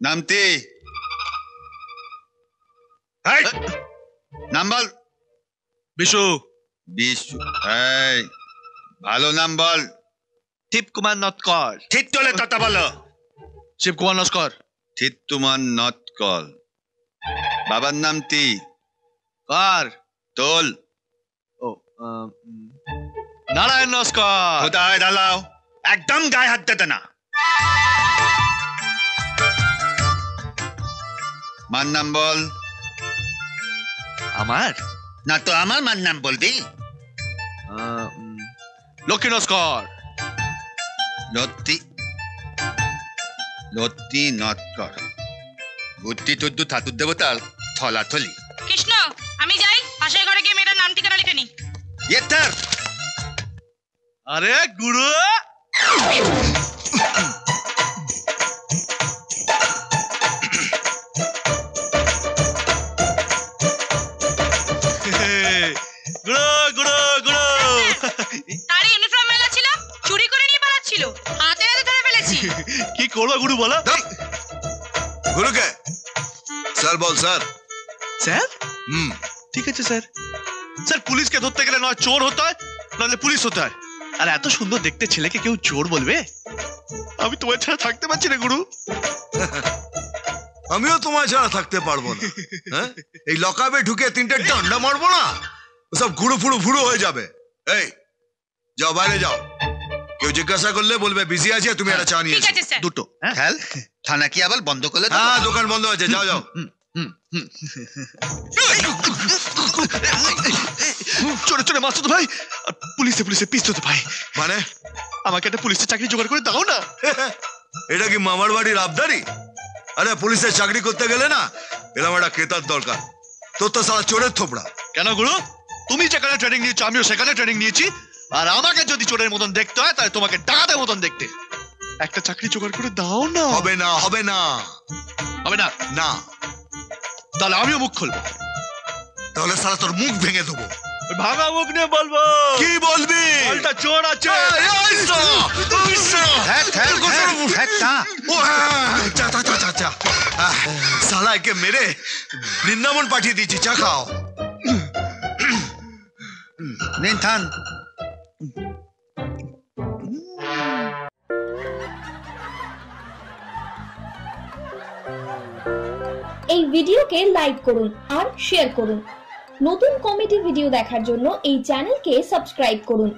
নামতি নাম বল। বিশু। বিশু। ভালো নাম বল। দীপ কুমার নটকর। ঠিক তোলে তত বলো। শিব কুমার নস্কর। ঠিক তোমার নটকর। বাবার নামটি কার? তোল। ও নারায়ণ নস্কর। কোথায় দাঁড়াও, একদম গায়ে হাত দেতে না। মার নাম বল। আমার না তো আমার মার নাম বলবি। লক্ষ্মী নস্কর। লত্তি লত্তি নটকর। বুদ্ধি টুদ্দু ঠাকুর দেবতার থলাথলি। কৃষ্ণ, আমি যাই, পাশের ঘরে গিয়ে মেয়েটার নাম ঠিকানা লিখে নি। আরে গুরু, তার ইউনিফর্ম মেলা ছিল, চুরি করে নিয়ে পালাচ্ছিল, হাতে হাতে ধরে ফেলেছি। কি করবো গুরু বলো? গুরুকে স্যার বল। Sir sir? ঠিক আছে স্যার। স্যার, পুলিশকে ধরতে গেলে নয় চোর হতে হয়, নাহলে পুলিশ হতে হয়। আর এত সুন্দর দেখতে ছেলেকে কেউ চোর বলবে? আমি তোমার ছাড়া থাকতে পারছি না গুরু। আমিও তোমার ছাড়া থাকতে পারবো না। এই লকাবে ঢুকে 3টে ডান্ডা মারবো না, সব গুরু ফুড়ু ফুড়ু হয়ে যাবে। এই যাও, বাইরে যাও। কেউ জিজ্ঞাসা করলে বলবে বিজি আছে, তুমি একটা চা নিয়ে ঠিক আছে স্যার। দুটো। খেল থানা কি আবার বন্ধ করলে? হ্যাঁ, দোকান বন্ধ আছে, যাও যাও। চোরে চোরে মারছো তো ভাই, পুলিশে পুলিশে পিছতো তো ভাই। মানে আমাকে একটা পুলিশের চাকরি জোগাড় করে দাও না। এটা কি মামার বাড়ির আবদারি? আরে পুলিশের চাকরি করতে গেলে না এরকম একটা ক্রেতার দরকার। তোর তো সারা চোরের থোপড়া। কেন গুরু? তুমি যেখানে ট্রেনিং নিয়েছো আমিও সেখানে ট্রেনিং নিয়েছি, আর আমাকে যদি চোরের মতন দেখতে হয় তাহলে তোমাকে ডাকাতের মতন দেখতে। একটা চাকরি জোগাড় করে দাও না। হবে না, হবে না, হবে না? না। তাহলে আমিও মুখ খুলবো। তাহলে সারা তোর মুখ ভেঙে দেবো। ভাঙা মুখ নিয়ে বলবো। কি বলবি? একটা চোর আছে। সালা একে মেরে বৃন্দাবন পাঠিয়ে দিয়েছি, চা খাও। নিন থান। এই ভিডিওকে লাইক করুন আর শেয়ার করুন। নতুন কমেডি ভিডিও দেখার জন্য এই চ্যানেলকে সাবস্ক্রাইব করুন।